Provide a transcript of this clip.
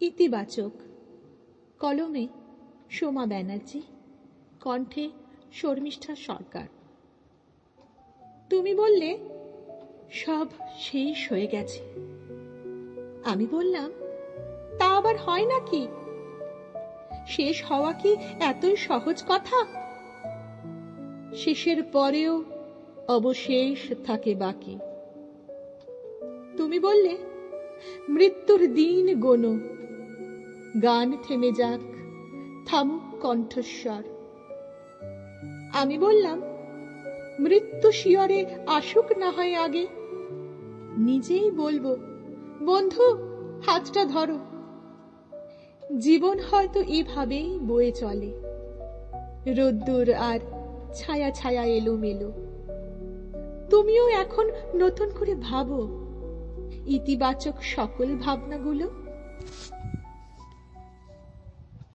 ইতিবাচক। কলমে সোমা ব্যানার্জি, কণ্ঠে শর্মিষ্ঠা সরকার। তুমি বললে সব শেষ হয়ে গেছে। আমি বললাম, তা আবার হয় নাকি? শেষ হওয়া কি এতই সহজ কথা? শেষের পরেও অবশেষ থাকে বাকি। তুমি বললে, মৃত্যুর দিন গোনো, গান থেমে যাক, থামুক কণ্ঠস্বর। আমি বললাম, মৃত্যু শিয়রে আসুক না হয় আগে, নিজেই বলবো, বন্ধু হাতটা ধরো। জীবন হয়তো এভাবেই বয়ে চলে, রোদ্দুর আর ছায়া ছায়া এলোমেলো। তুমিও এখন নতুন করে ভাবো ইতিবাচক সকল ভাবনাগুলো।